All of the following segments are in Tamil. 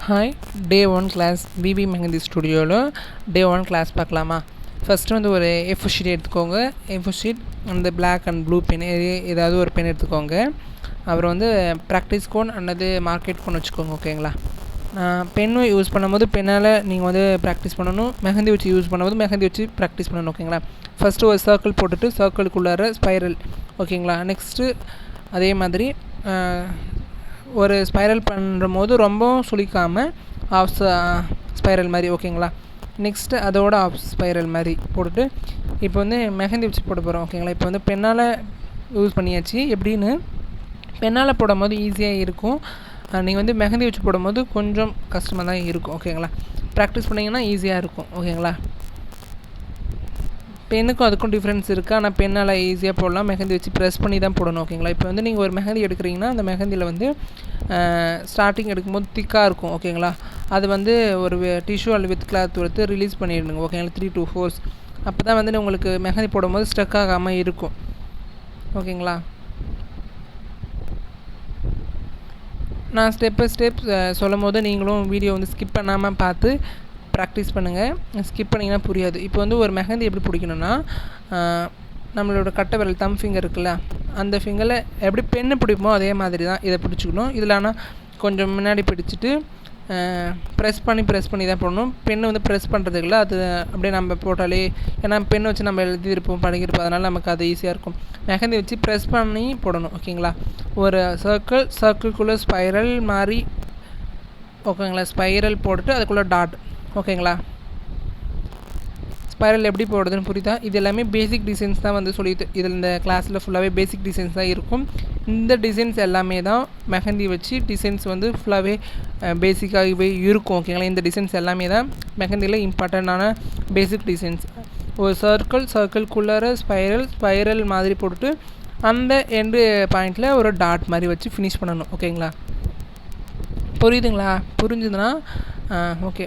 ஹாய், டே 1 கிளாஸ் பிபி மெஹந்தி ஸ்டுடியோவில் டே 1 கிளாஸ் பார்க்கலாமா? ஃபஸ்ட்டு வந்து ஒரு A4 ஷீட் எடுத்துக்கோங்க. A4 ஷீட் அந்த பிளாக் அண்ட் ப்ளூ பென் ஏதாவது ஒரு பென் எடுத்துக்கோங்க. அப்புறம் வந்து ப்ராக்டிஸ் கோன் அல்லது மார்க்கெட் கோன் வச்சுக்கோங்க. ஓகேங்களா? பென்னும் யூஸ் பண்ணும்போது பென்னால் நீங்கள் வந்து ப்ராக்டிஸ் பண்ணணும். மெஹந்தி வச்சு யூஸ் பண்ணும்போது மெஹந்தி வச்சு ப்ராக்டிஸ் பண்ணணும். ஓகேங்களா? ஃபஸ்ட்டு ஒரு சர்க்கிள் போட்டுட்டு சர்க்கிளுக்குள்ளார ஸ்பைரல். ஓகேங்களா? நெக்ஸ்ட்டு அதே மாதிரி ஒரு ஸ்பைரல் பண்ணுற போது ரொம்பவும் சுளிக்காமல் ஆஃப் ஸ்பைரல் மாதிரி. ஓகேங்களா? நெக்ஸ்ட்டு அதோட ஆஃப் ஸ்பைரல் மாதிரி போட்டுட்டு இப்போ வந்து மெஹந்தி வச்சு போட போகிறோம். ஓகேங்களா? இப்போ வந்து பென்னால் யூஸ் பண்ணியாச்சு. எப்படின்னு பென்னால் போடும் போது ஈஸியாக இருக்கும். நீங்கள் வந்து மெஹந்தி வச்சு போடும்போது கொஞ்சம் கஷ்டமாக தான் இருக்கும். ஓகேங்களா? ப்ராக்டிஸ் பண்ணிங்கன்னா ஈஸியாக இருக்கும். ஓகேங்களா? பென்னுக்கும் அதுக்கும் டிஃப்ரென்ஸ் இருக்குது. ஆனால் பென்னால் ஈஸியாக போடலாம். மெஹந்தி வச்சு ப்ரெஸ் பண்ணி தான் போடணும். ஓகேங்களா? இப்போ வந்து நீங்கள் ஒரு மெஹந்தி எடுக்கிறீங்கன்னா அந்த மெஹந்தியில் வந்து ஸ்டார்டிங் எடுக்கும்போது திக்காக இருக்கும். ஓகேங்களா? அது வந்து ஒரு டிஷ்யூ அல்லது வித் கிளாத் எடுத்து ரிலீஸ் பண்ணிடணுங்க. ஓகேங்களா? 3 to 4 அப்போ தான் வந்து உங்களுக்கு மெஹந்தி போடும்போது ஸ்டக் ஆகாமல் இருக்கும். ஓகேங்களா? நான் ஸ்டெப் பை ஸ்டெப் சொல்லும் போது நீங்களும் வீடியோ வந்து ஸ்கிப் பண்ணாமல் பார்த்து ப்ராக்டிஸ் பண்ணுங்கள். ஸ்கிப் பண்ணிங்கன்னா புரியாது. இப்போ வந்து ஒரு மெஹந்தி எப்படி பிடிக்கணுன்னா, நம்மளோட கட்டை விரல் தம் ஃபிங்கர் இருக்குல்ல, அந்த ஃபிங்கரில் எப்படி பென்னு பிடிப்போமோ அதே மாதிரி தான் இதை பிடிச்சிக்கணும். இதில் ஆனால் கொஞ்சம் முன்னாடி பிடிச்சிட்டு ப்ரெஸ் பண்ணி தான் போடணும். பெண்ணு வந்து ப்ரெஸ் பண்ணுறதுக்குள்ள அது அப்படியே நம்ம போட்டாலே, ஏன்னா பெண்ணை வச்சு நம்ம எழுதியிருப்போம் பழகிருப்போம், அதனால் நமக்கு அது ஈஸியாக இருக்கும். மெஹந்தி வச்சு ப்ரெஸ் பண்ணி போடணும். ஓகேங்களா? ஒரு சர்க்கிள்குள்ளே ஸ்பைரல் மாதிரி. ஓகேங்களா? ஸ்பைரல் போட்டுட்டு அதுக்குள்ளே டாட். ஓகேங்களா? ஸ்பைரல் எப்படி போடுறதுன்னு புரியுதா? இது எல்லாமே பேசிக் டிசைன்ஸ் தான் வந்து சொல்லிட்டு இதில் இந்த கிளாஸில் ஃபுல்லாகவே பேசிக் டிசைன்ஸ் தான் இருக்கும். இந்த டிசைன்ஸ் எல்லாமே தான் மெஹந்தி வச்சு டிசைன்ஸ் வந்து ஃபுல்லாகவே பேசிக்காகவே இருக்கும். ஓகேங்களா? இந்த டிசைன்ஸ் எல்லாமே தான் மெஹந்தியில் இம்பார்ட்டண்ட்டான பேசிக் டிசைன்ஸ். ஒரு சர்க்கிள்குள்ளார ஸ்பைரல் மாதிரி போட்டுட்டு அந்த எண்டு பாயிண்டில் ஒரு டாட் மாதிரி வச்சு ஃபினிஷ் பண்ணணும். ஓகேங்களா? புரியுதுங்களா? புரிஞ்சுதுன்னா ஓகே.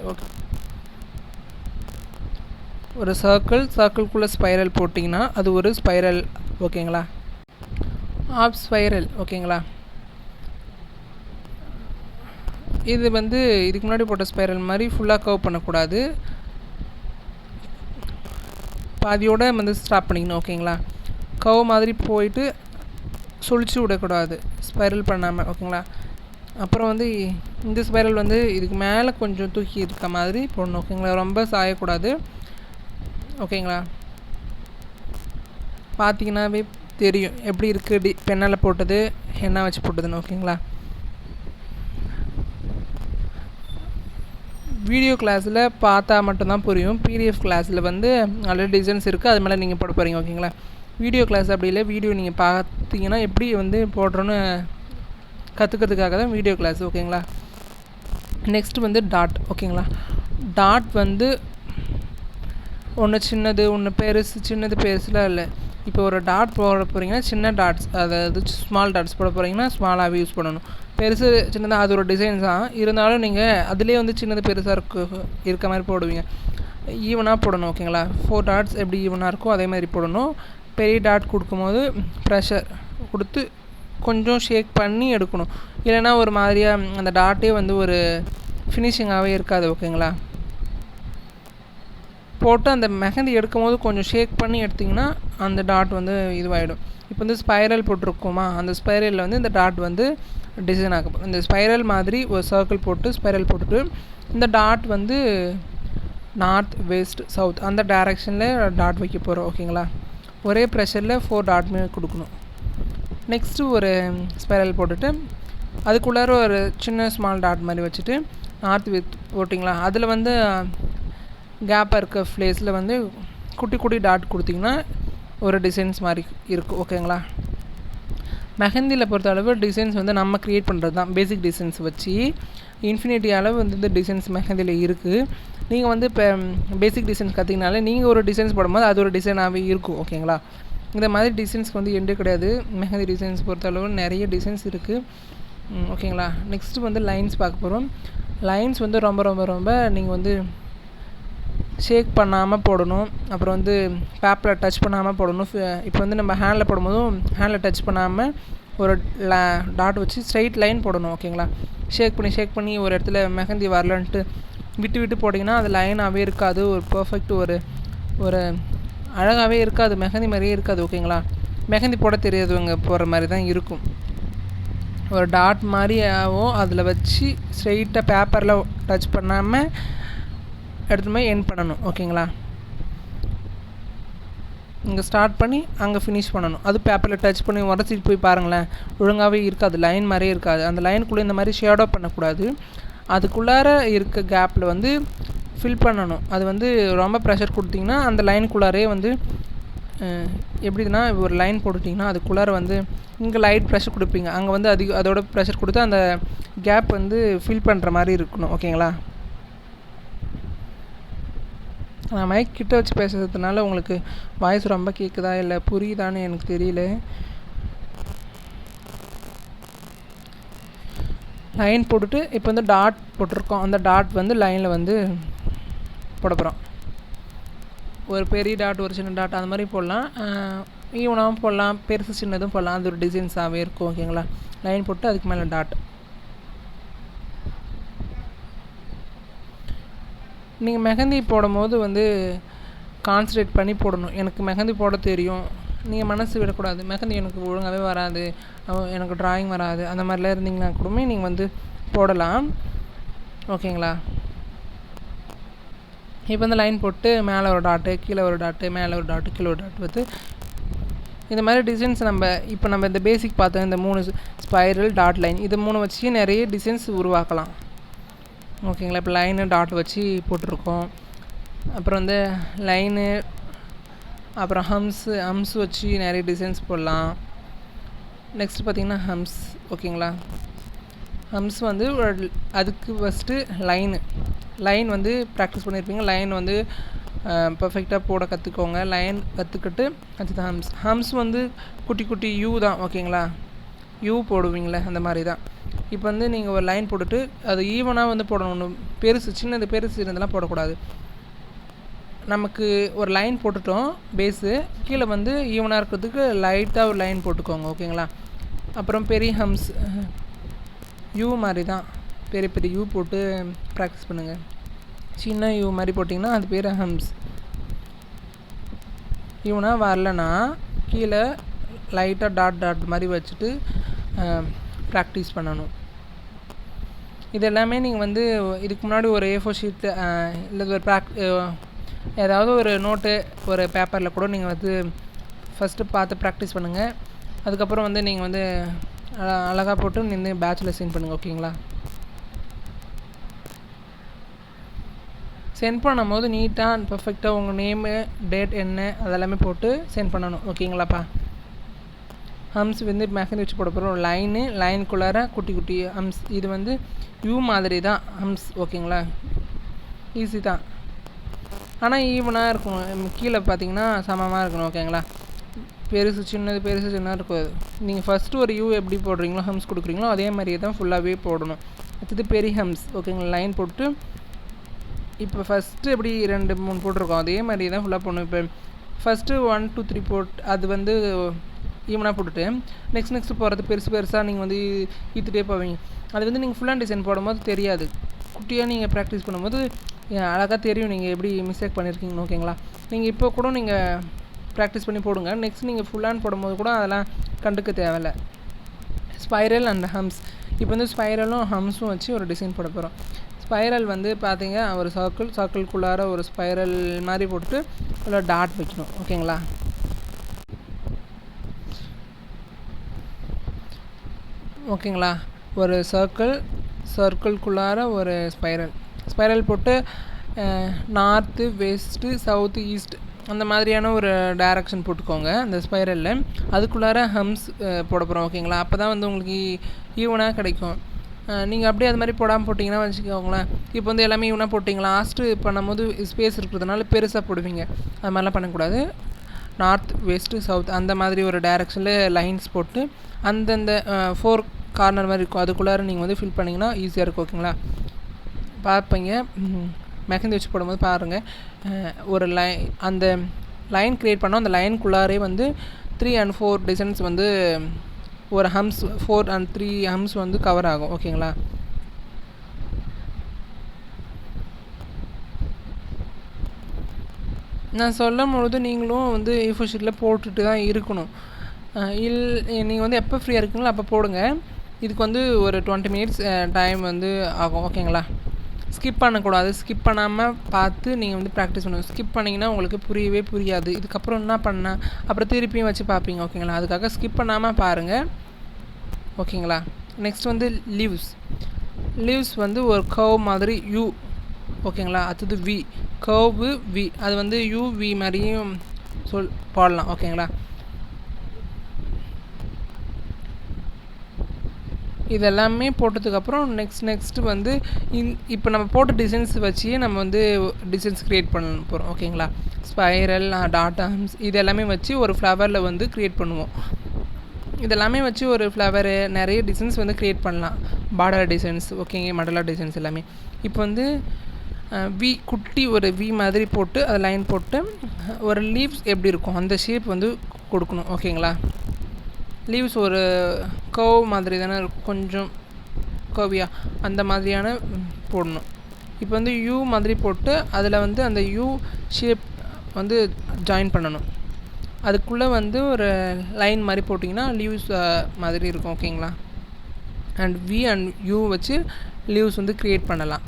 ஒரு சர்க்கிள்குள்ளே ஸ்பைரல் போட்டிங்கன்னா அது ஒரு ஸ்பைரல். ஓகேங்களா? Of spiral. ஓகேங்களா? இது வந்து இதுக்கு முன்னாடி போட்ட ஸ்பைரல் மாதிரி ஃபுல்லாக கர்வ் பண்ணக்கூடாது. பாதியோடு வந்து ஸ்டாப் பண்ணிக்கணும். ஓகேங்களா? கர்வ் மாதிரி போயிட்டு சுழிச்சு விடக்கூடாது ஸ்பைரல் பண்ணாமல். ஓகேங்களா? அப்புறம் வந்து இந்த ஸ்பைரல் வந்து இதுக்கு மேலே கொஞ்சம் தூக்கி இருக்க மாதிரி போடணும். ஓகேங்களா? ரொம்ப சாயக்கூடாது. ஓகேங்களா? பார்த்தீங்கன்னாவே தெரியும் எப்படி இருக்குது பென்னால் போட்டது என்ன வச்சு போட்டதுன்னு. ஓகேங்களா? வீடியோ கிளாஸில் பார்த்தா மட்டும்தான் புரியும். பிடிஎஃப் கிளாஸில் வந்து நல்ல டிசைன்ஸ் இருக்குது, அது மேலே நீங்கள் போட போகிறீங்க. ஓகேங்களா? வீடியோ கிளாஸ் அப்படி இல்லை, வீடியோ நீங்கள் பார்த்தீங்கன்னா எப்படி வந்து போடுறோன்னு கற்றுக்கிறதுக்காக தான் வீடியோ கிளாஸ். ஓகேங்களா? நெக்ஸ்ட் வந்து டாட். ஓகேங்களா? டாட் வந்து ஒன்று சின்னது ஒன்று பெருசு, சின்னது பெருசுலாம் இல்லை. இப்போ ஒரு டாட் போட போகிறீங்கன்னா சின்ன டாட்ஸ், அதாவது ஸ்மால் டாட்ஸ் போட போகிறீங்கன்னா ஸ்மாலாகவே யூஸ் பண்ணணும். பெருசு சின்னதாக அது ஒரு டிசைன்ஸ் தான் இருந்தாலும் நீங்கள் அதிலே வந்து சின்னது பெருசாக இருக்க மாதிரி போடுவீங்க. ஈவனாக போடணும். ஓகேங்களா? 4 டாட்ஸ் எப்படி ஈவனாக இருக்கோ அதே மாதிரி போடணும். பெரிய டாட் கொடுக்கும்போது ப்ரெஷர் கொடுத்து கொஞ்சம் ஷேக் பண்ணி எடுக்கணும். இல்லைன்னா ஒரு மாதிரியாக அந்த டாட்டே வந்து ஒரு ஃபினிஷிங்காகவே இருக்காது. ஓகேங்களா? போட்டு அந்த மெஹந்தி எடுக்கும் போது கொஞ்சம் ஷேக் பண்ணி எடுத்திங்கன்னா அந்த டாட் வந்து இதுவாகிடும். இப்போ வந்து ஸ்பைரல் போட்டிருக்கோமா, அந்த ஸ்பைரலில் வந்து இந்த டாட் வந்து டிசைன் ஆகும். இந்த ஸ்பைரல் மாதிரி ஒரு சர்க்கிள் போட்டு ஸ்பைரல் போட்டுட்டு இந்த டாட் வந்து நார்த் வெஸ்ட் சவுத் அந்த டைரெக்ஷனில் டாட் வைக்க போகிறோம். ஓகேங்களா? ஒரே ப்ரெஷரில் 4 டாட்மே கொடுக்கணும். நெக்ஸ்ட்டு ஒரு ஸ்பைரல் போட்டுட்டு அதுக்குள்ளார ஒரு சின்ன ஸ்மால் டாட் மாதிரி வச்சுட்டு நார்த் வெஸ்ட் போட்டிங்களா, அதில் வந்து கேப்பாக இருக்க ப்ளேஸில் வந்து குட்டி டாட் கொடுத்திங்கன்னா ஒரு டிசைன்ஸ் மாதிரி இருக்கும். ஓகேங்களா? மெஹந்தியில் பொறுத்த அளவு டிசைன்ஸ் வந்து நம்ம க்ரியேட் பண்ணுறது தான். பேசிக் டிசைன்ஸ் வச்சு இன்ஃபினிட்டி அளவு வந்து இந்த டிசைன்ஸ் மெஹந்தியில் இருக்குது. நீங்கள் வந்து இப்போ பேசிக் டிசைன்ஸ் கற்றுக்கினாலே நீங்கள் ஒரு டிசைன்ஸ் போடும்போது அது ஒரு டிசைனாகவே இருக்கும். ஓகேங்களா? இந்த மாதிரி டிசைன்ஸ்க்கு வந்து எண்டு கிடையாது. மெஹந்தி டிசைன்ஸ் பொறுத்த அளவு நிறைய டிசைன்ஸ் இருக்குது. ஓகேங்களா? நெக்ஸ்ட்டு வந்து லைன்ஸ் பார்க்க போகிறோம். லைன்ஸ் வந்து ரொம்ப ரொம்ப ரொம்ப நீங்கள் வந்து ஷேக் பண்ணாமல் போடணும். அப்புறம் வந்து பேப்பரில் டச் பண்ணாமல் போடணும். இப்போ வந்து நம்ம ஹேண்டில் போடும்போதும் ஹேண்டில் டச் பண்ணாமல் ஒரு டாட் வச்சு ஸ்ட்ரைட் லைன் போடணும். ஓகேங்களா? ஷேக் பண்ணி ஒரு இடத்துல மெஹந்தி வரலன்ட்டு விட்டு விட்டு போட்டிங்கன்னா அது லைனாகவே இருக்காது. ஒரு பர்ஃபெக்ட் ஒரு அழகாகவே இருக்காது, மெஹந்தி மாதிரியே இருக்காது. ஓகேங்களா? மெஹந்தி போட தெரியாதவங்க போடுற மாதிரி தான் இருக்கும். ஒரு டாட் மாதிரியாவோ அதில் வச்சு ஸ்ட்ரெயிட்டாக பேப்பரில் டச் பண்ணாமல் எடுத்துமே எண்ட் பண்ணணும். ஓகேங்களா? இங்கே ஸ்டார்ட் பண்ணி அங்கே ஃபினிஷ் பண்ணணும். அது பேப்பரில் டச் பண்ணி உடச்சிட்டு போய் பாருங்களேன், ஒழுங்காகவே இருக்காது, லைன் மாதிரியே இருக்காது. அந்த லைனுக்குள்ளே இந்த மாதிரி ஷேடோ பண்ணக்கூடாது. அதுக்குள்ளார இருக்க கேப்பில் வந்து ஃபில் பண்ணணும். அது வந்து ரொம்ப ப்ரெஷர் கொடுத்திங்கன்னா அந்த லைனுக்குள்ளாரே வந்து எப்படின்னா ஒரு லைன் போட்டுட்டிங்கன்னா அதுக்குள்ளார வந்து இங்கே லைட் ப்ரெஷர் கொடுப்பீங்க, அங்கே வந்து அதோட ப்ரெஷர் கொடுத்து அந்த கேப் வந்து ஃபில் பண்ணுற மாதிரி இருக்கணும். ஓகேங்களா? நான் மைக் கிட்ட வச்சு பேசுகிறதுனால உங்களுக்கு வாய்ஸ் ரொம்ப கேட்குதா இல்லை புரியுதான்னு எனக்கு தெரியல. லைன் போட்டுட்டு இப்போ வந்து டாட் போட்டிருக்கோம். அந்த டாட் வந்து லைனில் வந்து போட போகிறோம். ஒரு பெரிய டாட் ஒரு சின்ன டாட் அந்த மாதிரி போடலாம், ஈவனாகவும் போடலாம், பெருசு சின்னதும் போடலாம். அது ஒரு டிசைன்ஸாகவே இருக்கும். ஓகேங்களா? லைன் போட்டு அதுக்கு மேலே டாட். நீங்கள் மெஹந்தி போடும் போது வந்து கான்சன்ட்ரேட் பண்ணி போடணும். எனக்கு மெஹந்தி போட தெரியும், நீங்கள் மனசு விடக்கூடாது. மெஹந்தி எனக்கு ஒழுங்காகவே வராது, எனக்கு ட்ராயிங் வராது, அந்த மாதிரிலாம் இருந்தீங்கன்னா கூடமே நீங்கள் வந்து போடலாம். ஓகேங்களா? இப்போ வந்து லைன் போட்டு மேலே ஒரு டாட்டு, கீழே ஒரு டாட்டு, மேலே ஒரு டாட்டு, கீழே ஒரு டாட்டு வந்து இந்த மாதிரி டிசைன்ஸ் இப்போ நம்ம இந்த பேசிக் பார்த்தோம், இந்த 3 ஸ்பைரல் டாட் லைன், இது 3 வச்சு நிறைய டிசைன்ஸ் உருவாக்கலாம். ஓகேங்களா? இப்போ லைனு டாட் வச்சு போட்டிருக்கோம். அப்புறம் வந்து லைனு, அப்புறம் ஹம்ஸ் வச்சு நிறைய டிசைன்ஸ் போடலாம். நெக்ஸ்ட் பார்த்திங்கன்னா ஹம்ஸ். ஓகேங்களா? ஹம்ஸ் வந்து அதுக்கு ஃபஸ்ட்டு லைன் வந்து ப்ராக்டிஸ் பண்ணியிருப்பீங்க. லைன் வந்து பர்ஃபெக்டாக போட கற்றுக்கோங்க. லைன் கற்றுக்கிட்டு அதுதான் ஹம்ஸ் வந்து குட்டி குட்டி யூ தான். ஓகேங்களா? யூ போடுவீங்களே அந்த மாதிரி தான். இப்போ வந்து நீங்கள் ஒரு லைன் போட்டுட்டு அது ஈவனாக வந்து போடணும். ஒன்று சின்னது இருந்தெல்லாம் போடக்கூடாது. நமக்கு ஒரு லைன் போட்டுட்டோம் பேஸு, கீழே வந்து ஈவனாக இருக்கிறதுக்கு லைட்டாக ஒரு லைன் போட்டுக்கோங்க. ஓகேங்களா? அப்புறம் பெரிய ஹம்ஸ் யூ மாதிரி தான், பெரிய யூ போட்டு ப்ராக்டிஸ் பண்ணுங்கள். சின்ன யூ மாதிரி போட்டிங்கன்னா அது பேர் ஹம்ஸ். ஈவனாக வரலன்னா கீழே லைட்டாக டாட் மாதிரி வச்சுட்டு ப்ராக்டிஸ் பண்ணணும். இது எல்லாமே நீங்கள் வந்து இதுக்கு முன்னாடி ஒரு A4 ஷீட்டு இல்லை ஒரு ஏதாவது ஒரு நோட்டு ஒரு பேப்பரில் கூட நீங்கள் வந்து ஃபஸ்ட்டு பார்த்து ப்ராக்டிஸ் பண்ணுங்கள். அதுக்கப்புறம் வந்து நீங்கள் வந்து அழகாக போட்டு நின்று பேட்சில் சென்ட் பண்ணுங்கள். ஓகேங்களா? சென்ட் பண்ணும்போது நீட்டாக அண்ட் பர்ஃபெக்டாக உங்கள் நேமு, டேட் என்ன அதெல்லாமே போட்டு சென்ட் பண்ணணும். ஓகேங்களாப்பா? ஹம்ஸ் வந்து மெஹந்தி வச்சு போட போகிறோம். லைனுக்குள்ளார குட்டி குட்டி ஹம்ஸ். இது வந்து யூ மாதிரி தான் ஹம்ஸ். ஓகேங்களா? ஈஸி தான், ஆனால் ஈவனாக இருக்கும். கீழே பார்த்தீங்கன்னா சமமாக இருக்கணும். ஓகேங்களா? பெருசு சின்னதாக இருக்கும். நீங்கள் ஃபஸ்ட்டு ஒரு யூ எப்படி போடுறீங்களோ, ஹம்ஸ் கொடுக்குறீங்களோ அதே மாதிரியே தான் ஃபுல்லாகவே போடணும். அடுத்தது பெரிய ஹம்ஸ். ஓகேங்களா? லைன் போட்டு இப்போ ஃபஸ்ட்டு எப்படி 2 3 போட்டிருக்கோம் அதே மாதிரி தான் ஃபுல்லாக போடணும். இப்போ ஃபஸ்ட்டு 1 2 3 போட்டு அது வந்து ஈவனாக போட்டுட்டு நெக்ஸ்ட் போகிறது பெருசாக நீங்கள் வந்து ஈத்துட்டே போவீங்க. அது வந்து நீங்கள் ஃபுல்லாக டிசைன் போடும்போது தெரியாது. குட்டியாக நீங்கள் ப்ராக்டிஸ் பண்ணும்போது அழகாக தெரியும் நீங்கள் எப்படி மிஸ்டேக் பண்ணியிருக்கீங்கன்னு. ஓகேங்களா? நீங்கள் இப்போ கூட நீங்கள் ப்ராக்டிஸ் பண்ணி போடுங்க. நெக்ஸ்ட் நீங்கள் ஃபுல்லான்னு போடும்போது கூட அதெல்லாம் கண்டுக்க தேவையில்லை. Spiral and humps. இப்போ வந்து ஸ்பைரலும் ஹம்ஸும் வச்சு ஒரு டிசைன் போட போகிறோம். ஸ்பைரல் வந்து பார்த்தீங்க ஒரு சர்க்கிள்குள்ளார ஒரு ஸ்பைரல் மாதிரி போட்டுட்டு அதில் டாட் வைக்கணும். ஓகேங்களா? ஓகேங்களா? ஒரு சர்க்கிள்குள்ளார ஒரு ஸ்பைரல் போட்டு நார்த்து, வெஸ்ட்டு, சவுத்து, ஈஸ்ட் அந்த மாதிரியான ஒரு டைரக்ஷன் போட்டுக்கோங்க அந்த ஸ்பைரலில். அதுக்குள்ளார ஹம்ஸ் போட போகிறோம். ஓகேங்களா? அப்போ தான் வந்து உங்களுக்கு ஈவனாக கிடைக்கும். நீங்கள் அப்படியே அது மாதிரி போடாமல் போட்டிங்கன்னா வச்சுக்கோங்களேன், இப்போ வந்து எல்லாமே ஈவனாக போட்டிங்களா லாஸ்ட்டு பண்ணும்போது ஸ்பேஸ் இருக்கிறதுனால பெருசாக போடுவீங்க. அது மாதிரிலாம் பண்ணக்கூடாது. நார்த், வெஸ்ட்டு, சவுத் அந்த மாதிரி ஒரு டைரெக்ஷனில் லைன்ஸ் போட்டு அந்தந்த 4 கார்னர் மாதிரி இருக்கும், அதுக்குள்ளார நீங்கள் வந்து ஃபில் பண்ணிங்கன்னா ஈஸியாக இருக்கும். ஓகேங்களா? பார்ப்பீங்க. மெஹந்தி வச்சு போடும்போது பாருங்கள், ஒரு அந்த லைன் க்ரியேட் பண்ணோம். அந்த லைனுக்குள்ளாரே வந்து 3 and 4 டிசைன்ஸ் வந்து ஒரு ஹம்ஸ் 4 and 3 ஹம்ஸ் வந்து கவர் ஆகும். ஓகேங்களா? நான் சொல்லும்பொழுது நீங்களும் வந்து A4 ஷீட்டில் போட்டுட்டு தான் இருக்கணும். நீங்கள் வந்து எப்போ ஃப்ரீயாக இருக்கீங்களோ அப்போ போடுங்க. இதுக்கு வந்து ஒரு 20 மினிட்ஸ் டைம் வந்து ஆகும். ஓகேங்களா? ஸ்கிப் பண்ணக்கூடாது. ஸ்கிப் பண்ணாமல் பார்த்து நீங்கள் வந்து ப்ராக்டிஸ் பண்ணணும். ஸ்கிப் பண்ணிங்கன்னா உங்களுக்கு புரியவே புரியாது. இதுக்கப்புறம் என்ன பண்ணால் அப்புறம் திருப்பியும் வச்சு பார்ப்பீங்க. ஓகேங்களா? அதுக்காக ஸ்கிப் பண்ணாமல் பாருங்கள். ஓகேங்களா? நெக்ஸ்ட் வந்து லீவ்ஸ் வந்து ஒரு கர்வ் மாதிரி யூ. ஓகேங்களா? அடுத்தது வி, கர்வு வி, அது வந்து வி மாதிரியும் போடலாம். ஓகேங்களா? இதெல்லாமே போட்டதுக்கப்புறம் நெக்ஸ்ட் வந்து இப்போ நம்ம போட்ட டிசைன்ஸ் வச்சு நம்ம வந்து டிசைன்ஸ் க்ரியேட் பண்ண போகிறோம். ஓகேங்களா? ஸ்பைரல், டாட் ஆர்ம்ஸ் இது எல்லாமே வச்சு ஒரு ஃப்ளவரில் வந்து க்ரியேட் பண்ணுவோம். இதெல்லாமே வச்சு ஒரு ஃப்ளவரு நிறைய டிசைன்ஸ் வந்து க்ரியேட் பண்ணலாம். பார்டர் டிசைன்ஸ், ஓகேங்க, மண்டலா டிசைன்ஸ் எல்லாமே. இப்போ வந்து வி, குட்டி ஒரு வி மாதிரி போட்டு அதை லைன் போட்டு ஒரு லீவ்ஸ் எப்படி இருக்கும் அந்த ஷேப் வந்து கொடுக்கணும். ஓகேங்களா? லீவ்ஸ் ஒரு கர்வ் மாதிரி தானே இருக்கும், கொஞ்சம் கர்வியாக அந்த மாதிரியான போடணும். இப்போ வந்து யூ மாதிரி போட்டு அதில் வந்து அந்த யூ ஷேப் வந்து ஜாயின் பண்ணணும். அதுக்குள்ளே வந்து ஒரு லைன் மாதிரி போட்டிங்கன்னா லீவ்ஸ் மாதிரி இருக்கும். ஓகேங்களா? அண்ட் வி அண்ட் யூ வச்சு லீவ்ஸ் வந்து க்ரியேட் பண்ணலாம்.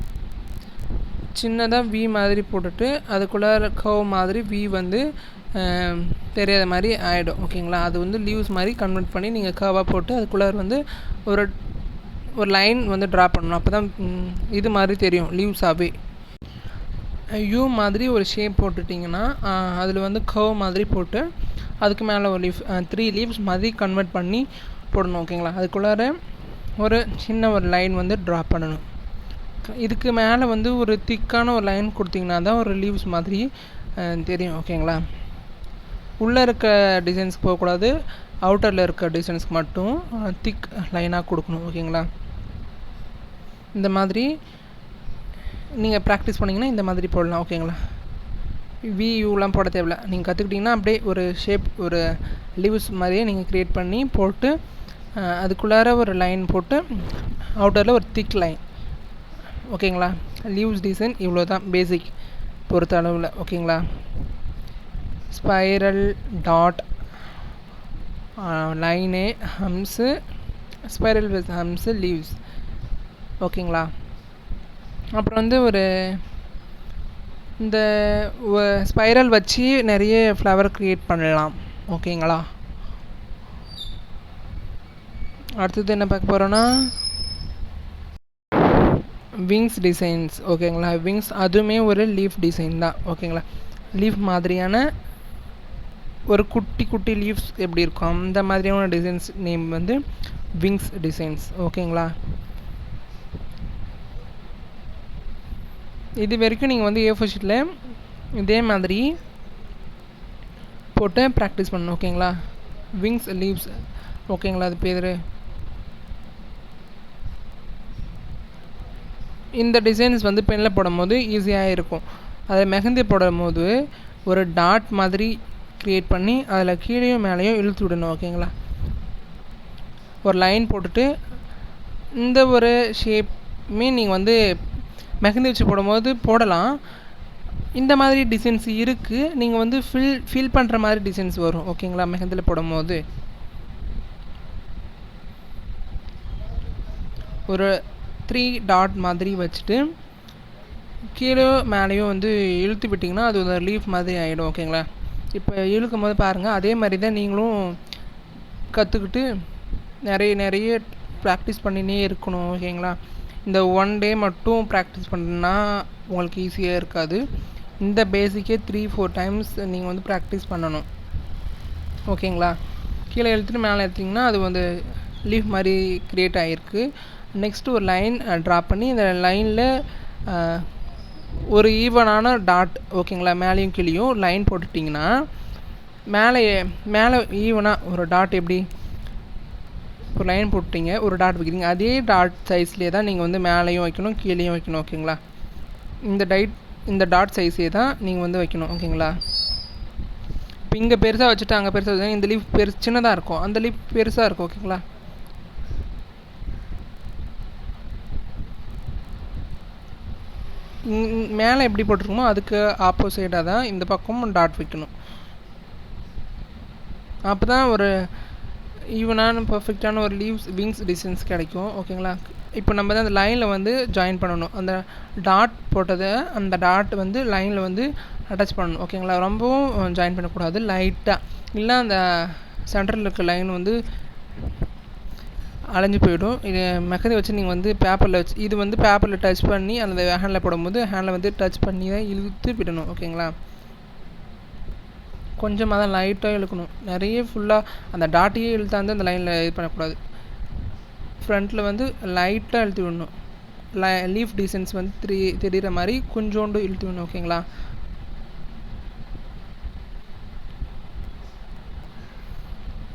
சின்னதாக வி மாதிரி போட்டுட்டு அதுக்குள்ளே கர்வ் மாதிரி வி வந்து தெரியாத மாதிரி ஆகிடும். ஓகேங்களா? அது வந்து லீவ்ஸ் மாதிரி கன்வெர்ட் பண்ணி நீங்கள் கர்வாக போட்டு அதுக்குள்ளே வந்து ஒரு லைன் வந்து ட்ரா பண்ணணும். அப்போ தான் இது மாதிரி தெரியும் லீவ்ஸாகவே. யூ மாதிரி ஒரு ஷேப் போட்டுட்டிங்கன்னா அதில் வந்து கர்வ் மாதிரி போட்டு அதுக்கு மேலே ஒரு 3 லீவ்ஸ் மாதிரி கன்வெர்ட் பண்ணி போடணும். ஓகேங்களா? அதுக்குள்ளார ஒரு சின்ன ஒரு லைன் வந்து ட்ரா பண்ணணும். இதுக்கு மேலே வந்து ஒரு திக்கான ஒரு லைன் கொடுத்திங்கன்னா தான் ஒரு லீவ்ஸ் மாதிரி தெரியும். ஓகேங்களா? உள்ளே இருக்க டிசைன்ஸ்க்கு போகக்கூடாது, அவுட்டரில் இருக்க டிசைன்ஸ்க்கு மட்டும் திக் லைனாக கொடுக்கணும். ஓகேங்களா? இந்த மாதிரி நீங்கள் ப்ராக்டிஸ் பண்ணிங்கன்னா இந்த மாதிரி போடலாம். ஓகேங்களா? யூலாம் போட தேவையில்ல. நீங்கள் கற்றுக்கிட்டிங்கன்னா அப்படியே ஒரு ஷேப் ஒரு லீவ்ஸ் மாதிரியே நீங்கள் க்ரியேட் பண்ணி போட்டு அதுக்குள்ளார ஒரு லைன் போட்டு அவுட்டரில் ஒரு திக் லைன். ஓகேங்களா? லீவ்ஸ் டிசைன் இவ்வளோ தான் பேசிக் பொறுத்த அளவில். ஓகேங்களா? Spiral, dot, line, humps, spiral with humps, leaves. ஓகேங்களா? அப்புறம் வந்து ஒரு இந்த ஸ்பைரல் வச்சு நிறைய ஃப்ளவர் க்ரியேட் பண்ணலாம். ஓகேங்களா? அடுத்தது என்ன பார்க்க போகிறோன்னா விங்ஸ் டிசைன்ஸ். ஓகேங்களா? விங்ஸ் அதுவுமே ஒரு லீஃப் டிசைன் தான். ஓகேங்களா? லீஃப் மாதிரியான ஒரு குட்டி லீவ்ஸ் எப்படி இருக்கும் அந்த மாதிரியான டிசைன்ஸ் நேம் வந்து விங்ஸ் டிசைன்ஸ். ஓகேங்களா? இது வரைக்கும் நீங்கள் வந்து A4 ஷீட்டில் இதே மாதிரி போட்டு ப்ராக்டிஸ் பண்ணணும். ஓகேங்களா? Wings leaves. ஓகேங்களா? அது பேர் இந்த டிசைன்ஸ் வந்து பெனில் போடும்போது ஈஸியாக இருக்கும். அதை மெஹந்தி போடும்போது ஒரு டாட் மாதிரி க்ரியேட் பண்ணி அதில் கீழேயும் மேலேயும் இழுத்து விடணும். ஓகேங்களா? ஒரு லைன் போட்டுட்டு இந்த ஒரு ஷேப்புமே நீங்கள் வந்து மெஹந்தி வச்சு போடும்போது போடலாம். இந்த மாதிரி டிசைன்ஸ் இருக்குது. நீங்கள் வந்து ஃபில் பண்ணுற மாதிரி டிசைன்ஸ் வரும். ஓகேங்களா? மெஹந்தியில் போடும்போது ஒரு 3 டாட் மாதிரி வச்சுட்டு கீழே மேலேயும் வந்து இழுத்து விட்டிங்கன்னா அது ஒரு லீஃப் மாதிரி ஆகிடும். ஓகேங்களா? இப்போ இழுக்கும் போது பாருங்கள், அதே மாதிரி தான் நீங்களும் கற்றுக்கிட்டு நிறைய ப்ராக்டிஸ் பண்ணினே இருக்கணும். ஓகேங்களா? இந்த 1 டே மட்டும் ப்ராக்டிஸ் பண்ணா உங்களுக்கு ஈஸியாக இருக்காது. இந்த பேசிக்கே 3-4 டைம்ஸ் நீங்கள் வந்து ப்ராக்டிஸ் பண்ணணும். ஓகேங்களா? கீழே இழுத்துட்டு மேலே எடுத்திங்கன்னா அது வந்து லீஃப் மாதிரி க்ரியேட் ஆகிருக்கு. நெக்ஸ்ட்டு ஒரு லைன் ட்ரா பண்ணி இந்த லைனில் ஒரு ஈவனான டாட். ஓகேங்களா? மேலேயும் கீழேயும் லைன் போட்டுட்டிங்கன்னா மேலே ஈவனாக ஒரு டாட் எப்படி ஒரு லைன் போட்டிங்க ஒரு டாட் வைக்கிறீங்க, அதே டாட் சைஸ்லேயே தான் நீங்கள் வந்து மேலேயும் வைக்கணும் கீழேயும் வைக்கணும். ஓகேங்களா? இந்த டாட் சைஸே தான் நீங்கள் வந்து வைக்கணும். ஓகேங்களா? இப்போ இங்கே பெருசாக வச்சுட்டு அங்கே பெருசாக வச்சு இந்த லீஃப் சின்னதாக இருக்கும், அந்த லீஃப் பெருசாக இருக்கும். ஓகேங்களா? மேலே எப்படி போட்டிருக்குமோ அதுக்கு ஆப்போசிட்டாக தான் இந்த பக்கமும் டாட் வைக்கணும். அப்போ தான் ஒரு ஈவனான பர்ஃபெக்டான ஒரு விங்ஸ் டிசைன்ஸ் கிடைக்கும். ஓகேங்களா? இப்போ நம்ம தான் அந்த லைனில் வந்து ஜாயின் பண்ணணும். அந்த டாட் போட்டதை அந்த டாட் வந்து லைனில் வந்து அட்டாச் பண்ணணும். ஓகேங்களா? ரொம்பவும் ஜாயின் பண்ணக்கூடாது, லைட்டாக, இல்லை அந்த சென்டரில் இருக்க லைன் வந்து அலைஞ்சு போயிடும். இது மெஹந்தி வச்சு நீங்கள் வந்து பேப்பரில் வச்சு இது வந்து பேப்பரில் டச் பண்ணி அந்த ஹேண்டில் போடும்போது ஹேண்டில் வந்து டச் பண்ணி தான் இழுத்து விடணும். ஓகேங்களா? கொஞ்சமாக தான் லைட்டாக இழுக்கணும், நிறைய ஃபுல்லாக அந்த டாட்டையே இழுத்தாந்து அந்த லைனில் இது பண்ணக்கூடாது. ஃப்ரண்ட்டில் வந்து லைட்டாக இழுத்து விடணும். லீஃப் டிசைன்ஸ் வந்து தெரிகிற மாதிரி கொஞ்சோண்டு இழுத்து விடணும். ஓகேங்களா?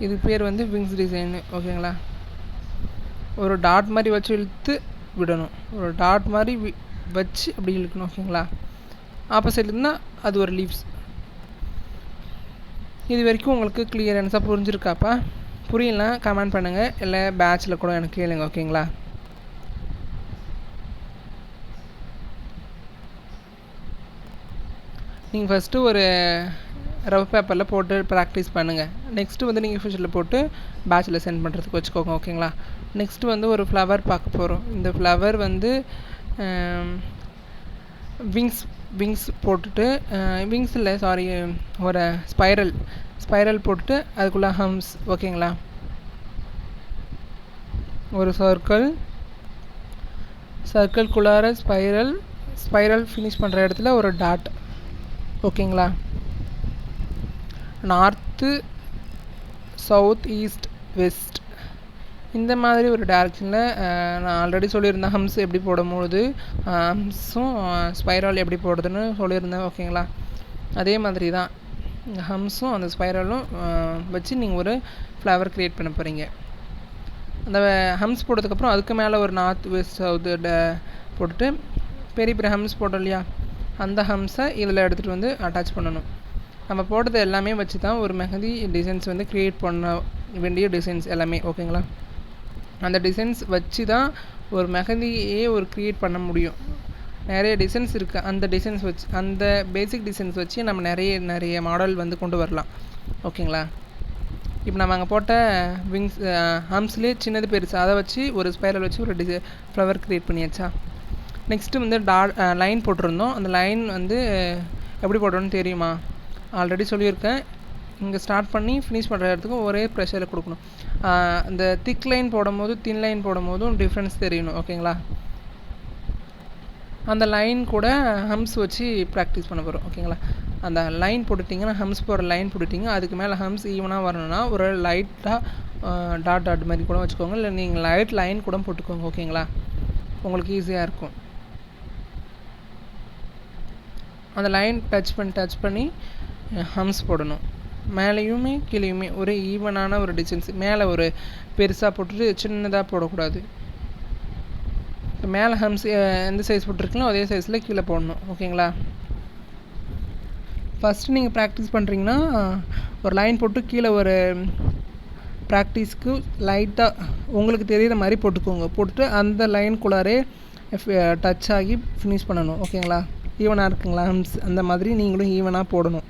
இது பேர் வந்து விங்ஸ் டிசைனு. ஓகேங்களா? ஒரு டாட் மாதிரி வச்சு இழுத்து விடணும், ஒரு டாட் மாதிரி வச்சு அப்படி இழுக்கணும். ஓகேங்களா? ஆப்போசிட் இருந்தால் அது ஒரு லீவ்ஸ். இது வரைக்கும் உங்களுக்கு கிளியரன்ஸாக புரிஞ்சிருக்காப்பா? புரியலாம் கமெண்ட் பண்ணுங்கள், இல்லை பேட்சில் கூட எனக்கு கேளுங்க. ஓகேங்களா? நீங்கள் ஃபஸ்ட்டு ஒரு ரவ் பேப்பரில் போட்டு ப்ராக்டிஸ் பண்ணுங்கள். நெக்ஸ்ட்டு வந்து நீங்கள் ஃபியூச்சரில் போட்டு பேட்சில் சென்ட் பண்ணுறதுக்கு வச்சுக்கோங்க. ஓகேங்களா? நெக்ஸ்ட்டு வந்து ஒரு ஃப்ளவர் பார்க்க போகிறோம். இந்த ஃப்ளவர் வந்து விங்ஸ் போட்டுட்டு விங்ஸ் இல்லை சாரி ஒரு ஸ்பைரல் போட்டுட்டு அதுக்குள்ளே ஹம்ஸ். ஓகேங்களா? ஒரு சர்க்கிள்குள்ளார ஸ்பைரல் ஃபினிஷ் பண்ணுற இடத்துல ஒரு டாட். ஓகேங்களா? நார்த்து, சவுத், ஈஸ்ட், வெஸ்ட் இந்த மாதிரி ஒரு டேரக்ஷனில் நான் ஆல்ரெடி சொல்லியிருந்தேன். ஹம்ஸ் எப்படி போடும்போது ஹம்ஸும் ஸ்பைரல் எப்படி போடுறதுன்னு சொல்லியிருந்தேன். ஓகேங்களா? அதே மாதிரி தான் ஹம்ஸும் அந்த ஸ்பைரலும் வச்சு நீங்கள் ஒரு ஃப்ளவர் க்ரியேட் பண்ண போகிறீங்க. அந்த ஹம்ஸ் போட்டதுக்கப்புறம் அதுக்கு மேலே ஒரு நார்த், வெஸ்ட், சவுத்து போட்டுட்டு பெரிய ஹம்ஸ் போட்டோம் இல்லையா, அந்த ஹம்ஸை இதில் எடுத்துகிட்டு வந்து அட்டாச் பண்ணணும். நம்ம போட்டது எல்லாமே வச்சு தான் ஒரு மெஹந்தி டிசைன்ஸ் வந்து க்ரியேட் பண்ண வேண்டிய டிசைன்ஸ் எல்லாமே. ஓகேங்களா? அந்த டிசைன்ஸ் வச்சு தான் ஒரு மெஹந்தியே ஒரு க்ரியேட் பண்ண முடியும். நிறைய டிசைன்ஸ் இருக்குது, அந்த டிசைன்ஸ் வச்சு அந்த பேசிக் டிசைன்ஸ் வச்சு நம்ம நிறைய மாடல் வந்து கொண்டு வரலாம். ஓகேங்களா? இப்போ நம்ம அங்கே போட்ட விங்ஸ் ஹம்ஸ்லேயே சின்னது பெருசு அதை வச்சு ஒரு ஸ்பைரல் வச்சு ஒரு ஃப்ளவர் க்ரியேட் பண்ணியாச்சா? நெக்ஸ்ட்டு வந்து லைன் போட்டிருந்தோம். அந்த லைன் வந்து எப்படி போடணும்னு தெரியுமா? ஆல்ரெடி சொல்லியிருக்கேன். இங்கே ஸ்டார்ட் பண்ணி ஃபினிஷ் பண்ணுற இடத்துக்கு ஒரே ப்ரெஷரில் கொடுக்கணும். அந்த திக் லைன் போடும்போது தின் லைன் போடும்போதும் டிஃப்ரென்ஸ் தெரியணும். ஓகேங்களா? அந்த லைன் கூட ஹம்ஸ் வச்சு ப்ராக்டிஸ் பண்ண போகிறோம். ஓகேங்களா? அந்த லைன் போட்டுட்டிங்கன்னா ஹம்ஸ் போகிற லைன் போட்டுட்டிங்க, அதுக்கு மேலே ஹம்ஸ் ஈவனாக வரணும்னா ஒரு லைட்டாக டாட் மாதிரி கூட வச்சுக்கோங்க, இல்லை நீங்கள் லைன் கூட போட்டுக்கோங்க. ஓகேங்களா? உங்களுக்கு ஈஸியாக இருக்கும். அந்த லைன் டச் பண்ணி ஹம்ஸ் போடணும். மேலேயுமே கீழேயுமே ஒரு ஈவனான ஒரு டிசைன்ஸ். மேலே ஒரு பெருசாக போட்டுட்டு சின்னதாக போடக்கூடாது. இப்போ மேலே ஹம்ஸ் எந்த சைஸ் போட்டிருக்கீங்களோ அதே சைஸில் கீழே போடணும். ஓகேங்களா? ஃபஸ்ட்டு நீங்கள் ப்ராக்டிஸ் பண்ணுறீங்கன்னா ஒரு லைன் போட்டு கீழே ஒரு ப்ராக்டிஸ்க்கு லைட்டாக உங்களுக்கு தெரிகிற மாதிரி போட்டுட்டு அந்த லைனுக்குள்ளாரே டச் ஆகி ஃபினிஷ் பண்ணணும். ஓகேங்களா? ஈவனாக இருக்குங்களா ஹம்ஸ், அந்த மாதிரி நீங்களும் ஈவனாக போடணும்.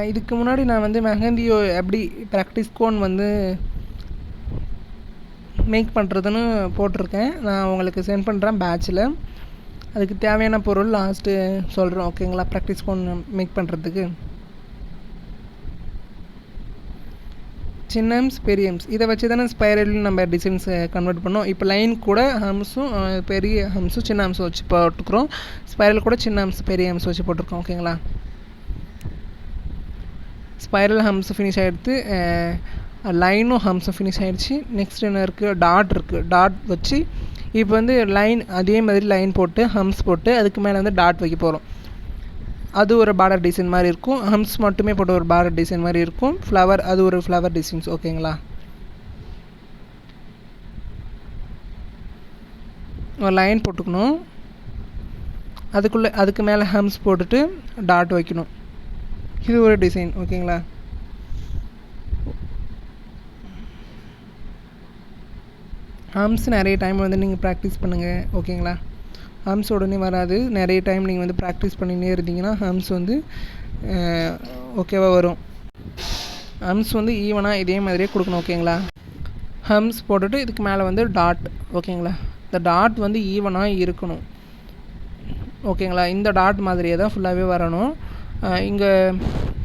இதுக்கு முன்னாடி நான் வந்து மெஹந்தியோ எப்படி ப்ராக்டிஸ் கோன் வந்து மேக் பண்ணுறதுன்னு போட்டிருக்கேன். நான் உங்களுக்கு சென்ட் பண்ணுறேன் பேட்சில். அதுக்கு தேவையான பொருள் லாஸ்ட்டு சொல்கிறேன். ஓகேங்களா? ப்ராக்டிஸ் கோன் மேக் பண்ணுறதுக்கு சின்ன ஹம்ஸ் பெரிய ஹம்ஸ் இதை வச்சு தானே ஸ்பைரல் நம்ம டிசைன்ஸை கன்வெர்ட் பண்ணோம். இப்போ லைன் கூட ஹம்ஸும் பெரிய ஹம்ஸும் சின்ன ஹம்ஸும் வச்சு போட்டுக்கிறோம். ஸ்பைரல் கூட சின்ன ஹம்ஸ் பெரிய ஹம்ஸ் வச்சு போட்டிருக்கோம். ஓகேங்களா? ஸ்பைரல் ஹம்ஸ் ஃபினிஷ் ஆகிடுத்து, லைனும் ஹம்ஸும் ஃபினிஷ் ஆகிடுச்சு. நெக்ஸ்ட் என்ன இருக்குது? டாட் வச்சு இப்போ வந்து லைன் அதே மாதிரி லைன் போட்டு ஹம்ஸ் போட்டு அதுக்கு மேலே வந்து டாட் வைக்க போகிறோம். அது ஒரு பார்டர் டிசைன் மாதிரி இருக்கும். ஹம்ஸ் மட்டுமே போட்டு ஒரு பார்டர் டிசைன் மாதிரி இருக்கும். ஃப்ளவர் அது ஒரு ஃப்ளவர் டிசைன்ஸ். ஓகேங்களா, ஒரு லைன் போட்டுக்கணும். அதுக்கு மேலே ஹம்ஸ் போட்டுட்டு டாட் வைக்கணும். இது ஒரு டிசைன். ஓகேங்களா, ஹம்ஸ் நிறைய டைம் வந்து நீங்கள் ப்ராக்டிஸ் பண்ணுங்கள். ஓகேங்களா, ஹம்ஸ் உடனே வராது. நிறைய டைம் நீங்கள் வந்து ப்ராக்டிஸ் பண்ணினே இருந்தீங்கன்னா ஹம்ஸ் வந்து ஓகேவாக வரும். ஹம்ஸ் வந்து ஈவனாக இதே மாதிரியே கொடுக்கணும். ஓகேங்களா, ஹம்ஸ் போட்டுட்டு இதுக்கு மேலே வந்து டாட். ஓகேங்களா, இந்த டாட் வந்து ஈவனாக இருக்கணும். ஓகேங்களா, இந்த டாட் மாதிரியே தான் ஃபுல்லாகவே வரணும். இங்கே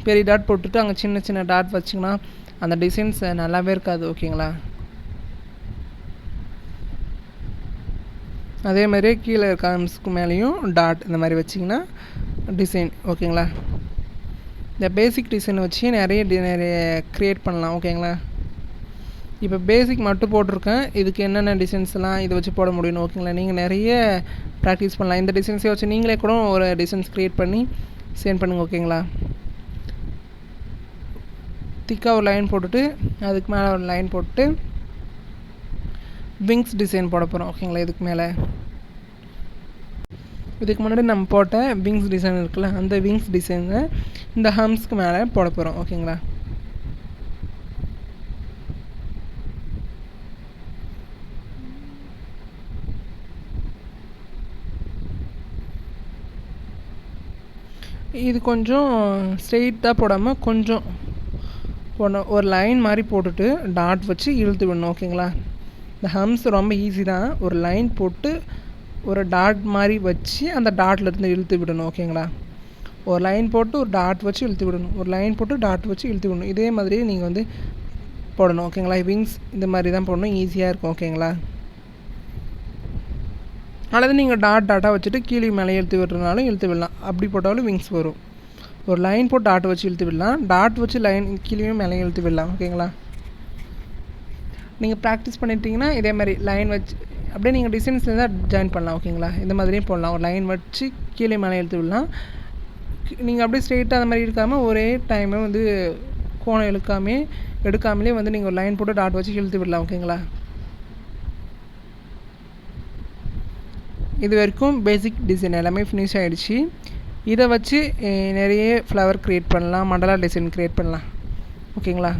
பெரிய டாட் போட்டுட்டு அங்கே சின்ன சின்ன டாட் வச்சிங்கன்னா அந்த டிசைன்ஸ் நல்லாவே இருக்காது. ஓகேங்களா, அதே மாதிரியே கீழே இருக்க ஹம்ஸ்க்கு மேலேயும் டாட் இந்த மாதிரி வச்சிங்கன்னா டிசைன். ஓகேங்களா, இந்த பேசிக் டிசைன் வச்சு நிறைய க்ரியேட் பண்ணலாம். ஓகேங்களா, இப்போ பேசிக் மட்டும் போட்டிருக்கேன். இதுக்கு என்னென்ன டிசைன்ஸ்லாம் இதை வச்சு போட முடியும். ஓகேங்களா, நீங்கள் நிறைய ப்ராக்டிஸ் பண்ணலாம். இந்த டிசைன்ஸே வச்சு நீங்களே கூட ஒரு டிசைன்ஸ் க்ரியேட் பண்ணி சென்ட் பண்ணுங்கள். ஓகேங்களா, திக்காக ஒரு லைன் போட்டுட்டு அதுக்கு மேலே ஒரு லைன் போட்டு விங்ஸ் டிசைன் போட போகிறோம். ஓகேங்களா, இதுக்கு முன்னாடி நம்ம போட்ட விங்ஸ் டிசைன் இருக்குல்ல, அந்த விங்ஸ் டிசைனை இந்த ஹம்ஸ்க்கு மேலே போட போகிறோம். ஓகேங்களா, இது கொஞ்சம் ஸ்ட்ரெயிட்டாக போடாமல் கொஞ்சம் ஒரு லைன் மாதிரி போட்டுட்டு டாட் வச்சு இழுத்து விடணும். ஓகேங்களா, இந்த ஹம்ஸ் ரொம்ப ஈஸி தான். ஒரு லைன் போட்டு ஒரு டாட் மாதிரி வச்சு அந்த டாட்லேருந்து இழுத்து விடணும். ஓகேங்களா, ஒரு லைன் போட்டு ஒரு டாட் வச்சு இழுத்து விடணும். ஒரு லைன் போட்டு டாட் வச்சு இழுத்து விடணும். இதே மாதிரியே நீங்கள் வந்து போடணும். ஓகேங்களா, விங்ஸ் இந்த மாதிரி தான் போடணும். ஈஸியாக இருக்கும். ஓகேங்களா, அல்லது நீங்கள் டாட்டாக வச்சுட்டு கீழே மேலே இழுத்து விடுறதுனாலும் இழுத்து விடலாம். அப்படி போட்டாலும் விங்ஸ் வரும். ஒரு லைன் போட்டு டாட் வச்சு இழுத்து விடலாம். டாட் வச்சு லைன் கீழே மேலே இழுத்து விடலாம். ஓகேங்களா, நீங்கள் ப்ராக்டிஸ் பண்ணிட்டீங்கன்னா இதே மாதிரி லைன் வச்சு அப்படியே நீங்கள் டிசைன்ஸில் தான் ஜாயின் பண்ணலாம். ஓகேங்களா, இந்த மாதிரியும் போடலாம். ஒரு லைன் வச்சு கீழே மேலே இழுத்து விடலாம். நீங்கள் அப்படியே ஸ்ட்ரெயிட்டாக அந்த மாதிரி இருக்காமல் ஒரே டைமே வந்து கோணம் எடுக்காமலே வந்து நீங்கள் ஒரு லைன் போட்டு டாட் வச்சு இழுத்து விடலாம். ஓகேங்களா, இது வரைக்கும் பேசிக் டிசைன் எல்லாமே ஃபினிஷ் ஆகிடுச்சு. இதை வச்சு நிறைய ஃப்ளவர் க்ரியேட் பண்ணலாம், மண்டலா டிசைன் க்ரியேட் பண்ணலாம். ஓகேங்களா,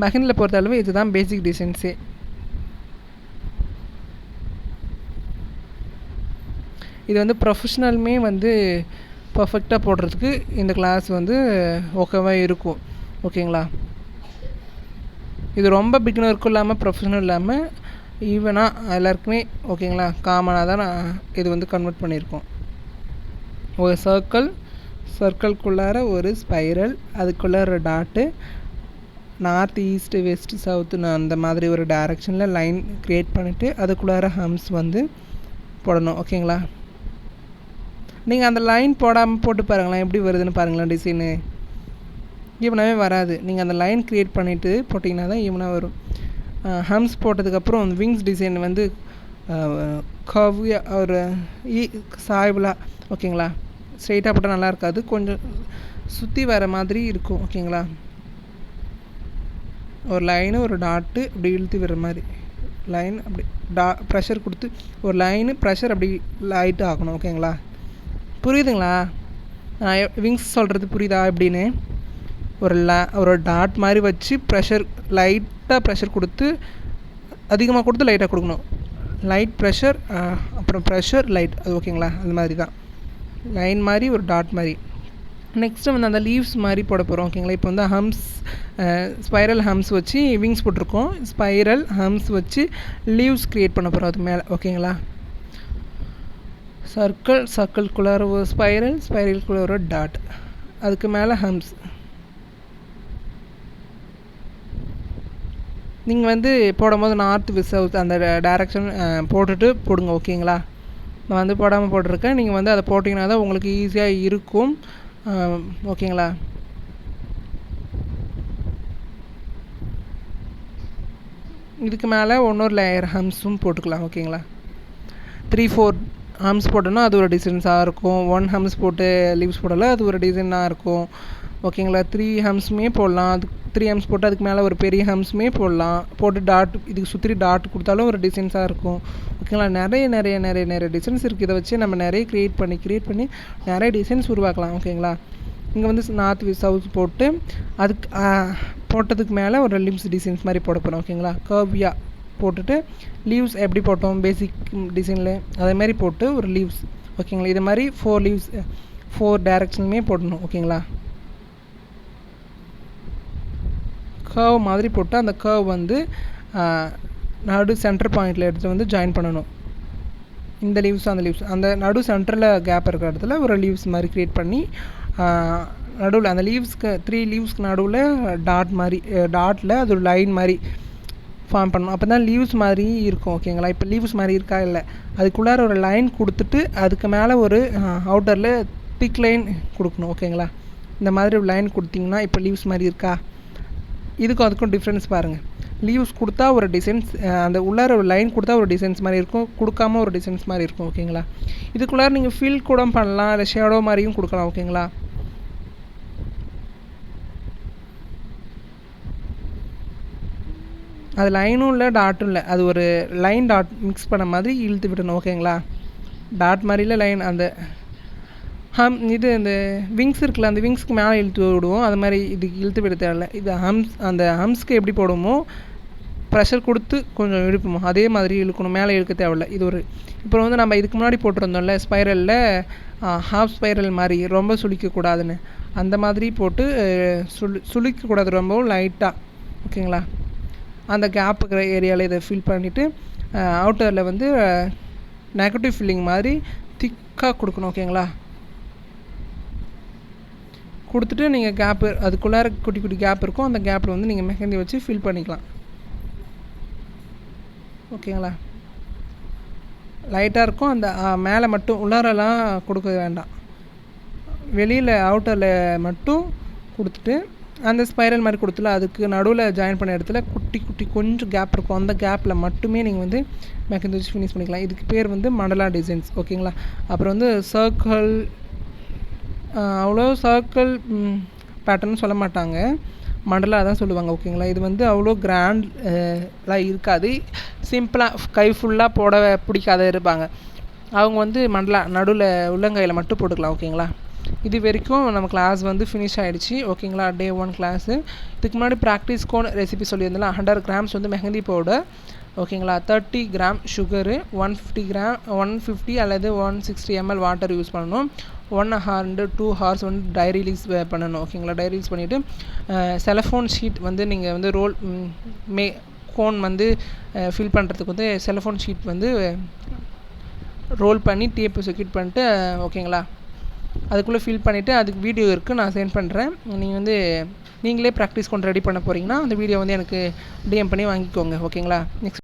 மெஹந்தியில் பொறுத்தளவு இதுதான் பேசிக் டிசைன்ஸே. இது வந்து ப்ரொஃபஷ்னலுமே வந்து பர்ஃபெக்டாக போடுறதுக்கு இந்த கிளாஸ் வந்து ஓகேவாக இருக்கும். ஓகேங்களா, இது ரொம்ப பிகினருக்கும் இல்லாமல் ப்ரொஃபஷ்னல் இல்லாமல் ஈவனாக எல்லாருக்குமே ஓகேங்களா காமனாக தான் நான் இது வந்து கன்வெர்ட் பண்ணியிருக்கோம். ஒரு சர்க்கிள்குள்ளார ஒரு ஸ்பைரல், அதுக்குள்ளார ஒரு டாட்டு, நார்த் ஈஸ்ட் வெஸ்ட் சவுத்துன்னு அந்த மாதிரி ஒரு டைரக்ஷனில் லைன் க்ரியேட் பண்ணிவிட்டு அதுக்குள்ளார ஹம்ஸ் வந்து போடணும். ஓகேங்களா, நீங்கள் அந்த லைன் போடாமல் போட்டு பாருங்களேன் எப்படி வருதுன்னு பாருங்களேன். டிசைனு ஈவனாகவே வராது. நீங்கள் அந்த லைன் க்ரியேட் பண்ணிவிட்டு போட்டிங்கன்னா தான் ஈவனாக வரும். ஹம்ஸ் போட்டதுக்கப்புறம் விங்ஸ் டிசைன் வந்து கவ்வியாக ஒரு சாய்வலாக ஓகேங்களா, ஸ்ட்ரெயிட்டாக போட்டால் நல்லா இருக்காது, கொஞ்சம் சுற்றி வர மாதிரி இருக்கும். ஓகேங்களா, ஒரு லைனு ஒரு டாட்டு அப்படி இழுத்து விடுற மாதிரி லைன் அப்படி ப்ரெஷர் கொடுத்து ஒரு லைனு ப்ரெஷர் அப்படி லைட்டாக ஆகணும். ஓகேங்களா, புரியுதுங்களா? விங்ஸ் சொல்கிறது புரியுதா எப்படின்னு? ஒரு டாட் மாதிரி வச்சு லைட்டாக ப்ரெஷர் கொடுத்து அதிகமாக கொடுத்து லைட்டாக கொடுக்கணும். லைட் ப்ரெஷர் அப்புறம் ப்ரெஷர் லைட், அது ஓகேங்களா? அது மாதிரி தான் லைன் மாதிரி ஒரு டாட் மாதிரி. நெக்ஸ்ட்டு வந்து அந்த லீவ்ஸ் மாதிரி போட போகிறோம். ஓகேங்களா, இப்போ வந்து ஹம்ஸ் ஸ்பைரல் ஹம்ஸ் வச்சு விங்ஸ் போட்டிருக்கோம். ஸ்பைரல் ஹம்ஸ் வச்சு லீவ்ஸ் க்ரியேட் பண்ண போகிறோம் அது மேலே. ஓகேங்களா, சர்க்கிள்குள்ளார ஒரு ஸ்பைரல்குள்ளார ஒரு டாட், அதுக்கு மேலே ஹம்ஸ். நீங்கள் வந்து போடும்போது நார்த் வெஸ்ட் சவுத் அந்த டைரக்ஷன் போட்டுட்டு போடுங்க. ஓகேங்களா, நான் வந்து போடாமல் போட்டிருக்கேன். நீங்கள் வந்து அதை போட்டிங்கன்னா தான் உங்களுக்கு ஈஸியாக இருக்கும். ஓகேங்களா, இதுக்கு மேலே இன்னொரு லேயர் ஹம்ஸும் போட்டுக்கலாம். ஓகேங்களா, 3-4 ஹம்ஸ் போட்டோன்னா அது ஒரு டிசைன்ஸாக இருக்கும். 1 ஹம்ஸ் போட்டு லீவ்ஸ் போடல அது ஒரு டிசைனாக இருக்கும். ஓகேங்களா. 3 ஹம்ஸுமே போடலாம். அதுக்கு 3 ஹம்ஸ் போட்டு அதுக்கு மேலே ஒரு பெரிய ஹம்ஸுமே போடலாம். போட்டு டாட் இதுக்கு சுற்றி டாட் கொடுத்தாலும் ஒரு டிசைன்ஸாக இருக்கும். ஓகேங்களா. நிறைய டிசைன்ஸ் இருக்குது. இதை வச்சு நம்ம நிறைய க்ரியேட் பண்ணி நிறைய டிசைன்ஸ் உருவாக்கலாம். ஓகேங்களா. இங்கே வந்து நார்த் சவுத் போட்டு அதுக்கு போட்டதுக்கு மேலே ஒரு லீவ்ஸ் டிசைன்ஸ் மாதிரி போட போகிறோம். ஓகேங்களா. கர்வியாக போட்டுட்டு லீவ்ஸ் எப்படி போட்டோம் பேசிக் டிசைனில் அதே மாதிரி போட்டு ஒரு லீவ்ஸ். ஓகேங்களா. இது மாதிரி 4 லீவ்ஸ் 4 டைரக்ஷனுமே போடணும். ஓகேங்களா. கர்வ் மாதிரி போட்டு அந்த கர்வ் வந்து நடு சென்டர் பாயிண்டில் எடுத்து வந்து ஜாயின் பண்ணணும். இந்த லீவ்ஸ் அந்த நடு சென்டரில் கேப் இருக்கிற இடத்துல ஒரு லீவ்ஸ் மாதிரி க்ரியேட் பண்ணி நடுவில் அந்த லீவ்ஸ்க்கு 3 லீவ்ஸ்க்கு நடுவில் டாட் மாதிரி டாட்டில் அது ஒரு லைன் மாதிரி ஃபார்ம் பண்ணணும். அப்போ தான் லீவ்ஸ் மாதிரி இருக்கும். ஓகேங்களா. இப்போ லீவ்ஸ் மாதிரி இருக்கா இல்லை அதுக்குள்ளார ஒரு லைன் கொடுத்துட்டு அதுக்கு மேலே ஒரு அவுட்டரில் திக் லைன் கொடுக்கணும். ஓகேங்களா. இந்த மாதிரி ஒரு லைன் கொடுத்திங்கன்னா இப்போ லீவ்ஸ் மாதிரி இருக்கா. இதுக்கும் அதுக்கும் டிஃப்ரென்ஸ் பாருங்கள். லீவ்ஸ் கொடுத்தா ஒரு டிசைன்ஸ் அந்த உள்ளார ஒரு லைன் கொடுத்தா ஒரு டிசைன்ஸ் மாதிரி இருக்கும். கொடுக்காம ஒரு டிசைன்ஸ் மாதிரி இருக்கும். ஓகேங்களா. இதுக்குள்ளார நீங்கள் ஃபில் கூட பண்ணலாம் இல்லை ஷேடோ மாதிரியும் கொடுக்கலாம். ஓகேங்களா. அது லைனும் இல்லை டாட்டும் இல்லை அது ஒரு லைன் டாட் மிக்ஸ் பண்ண மாதிரி இழுத்து விடணும். ஓகேங்களா. டாட் மாதிரில லைன் அந்த இது இந்த விங்ஸ் இருக்குல்ல அந்த விங்ஸ்க்கு மேலே இழுத்து விடுவோம். அது மாதிரி இதுக்கு இழுத்து விட தேவையில்ல. இது அந்த ஹம்ஸ்க்கு எப்படி போடுவோமோ ப்ரெஷர் கொடுத்து கொஞ்சம் இழுப்போமோ அதே மாதிரி இழுக்கணும். மேலே இழுக்க தேவையில்ல. இது ஒரு இப்போ வந்து நம்ம இதுக்கு முன்னாடி போட்டிருந்தோம்ல ஸ்பைரலில் ஹாஃப் ஸ்பைரல் மாதிரி ரொம்ப சுளிக்கக்கூடாதுன்னு அந்த மாதிரி போட்டு சுளிக்கக்கூடாது ரொம்பவும் லைட்டாக. ஓகேங்களா. அந்த கேப் இருக்கிற ஏரியாவில் இதை ஃபில் பண்ணிவிட்டு அவுட்டரில் வந்து நெகட்டிவ் ஃபில்லிங் மாதிரி திக்காக கொடுக்கணும். ஓகேங்களா. கொடுத்துட்டு நீங்கள் கேப்பு அதுக்குள்ளார குட்டி கேப் இருக்கும். அந்த கேப்பில் வந்து நீங்கள் மெஹந்தி வச்சு ஃபில் பண்ணிக்கலாம். ஓகேங்களா. லைட்டாக இருக்கும். அந்த மேலே மட்டும் உள்ளாரெல்லாம் கொடுக்க வேண்டாம். வெளியில் அவுட்டரில் மட்டும் கொடுத்துட்டு அந்த ஸ்பைரல் மாதிரி கொடுத்துல அதுக்கு நடுவில் ஜாயின் பண்ண இடத்துல குட்டி கொஞ்சம் கேப் இருக்கும். அந்த கேப்பில் மட்டுமே நீங்கள் வந்து மெஹந்தி வச்சு ஃபினிஷ் பண்ணிக்கலாம். இதுக்கு பேர் வந்து மண்டலா டிசைன்ஸ். ஓகேங்களா. அப்புறம் வந்து சர்க்கிள் அவ்வளோ சர்க்கிள் பேட்டர்ன் சொல்ல மாட்டாங்க. மண்டலா தான் சொல்லுவாங்க. ஓகேங்களா. இது வந்து அவ்வளோ கிராண்ட்லாம் இருக்காது. சிம்பிளாக கை ஃபுல்லாக போட பிடிக்காத இருப்பாங்க. அவங்க வந்து மண்டலா நடுவில் உள்ளங்கையில் மட்டும் போட்டுக்கலாம். ஓகேங்களா. இது வரைக்கும் நம்ம கிளாஸ் வந்து ஃபினிஷ் ஆகிடுச்சு. ஓகேங்களா. டே 1 கிளாஸு. இதுக்கு முன்னாடி ப்ராக்டிஸ் கோன் ரெசிபி சொல்லியிருந்தாலும் 100 கிராம்ஸ் வந்து மெஹந்தி பவுடர். ஓகேங்களா. 30 கிராம் சுகரு 150 அல்லது 160 ml வாட்டர் யூஸ் பண்ணணும். 1 hour 2 hours வந்து ட்ரை ரிலீஸ் பண்ணணும். ஓகேங்களா. ட்ரை ரிலீஸ் பண்ணிவிட்டு செலஃபோன் ஷீட் வந்து நீங்கள் வந்து ரோல் கோன் வந்து ஃபில் பண்ணுறதுக்கு வந்து செலஃபோன் ஷீட் வந்து ரோல் பண்ணி டேப்பு செக்யூட் பண்ணிட்டு ஓகேங்களா அதுக்குள்ளே ஃபில் பண்ணிவிட்டு அதுக்கு வீடியோ இருக்குது நான் சென்ட் பண்ணுறேன். நீங்கள் வந்து நீங்களே ப்ராக்டிஸ் கொண்டு ரெடி பண்ண போகிறீங்கன்னா அந்த வீடியோ வந்து எனக்கு டிஎம் பண்ணி வாங்கிக்கோங்க. ஓகேங்களா. நெக்ஸ்ட்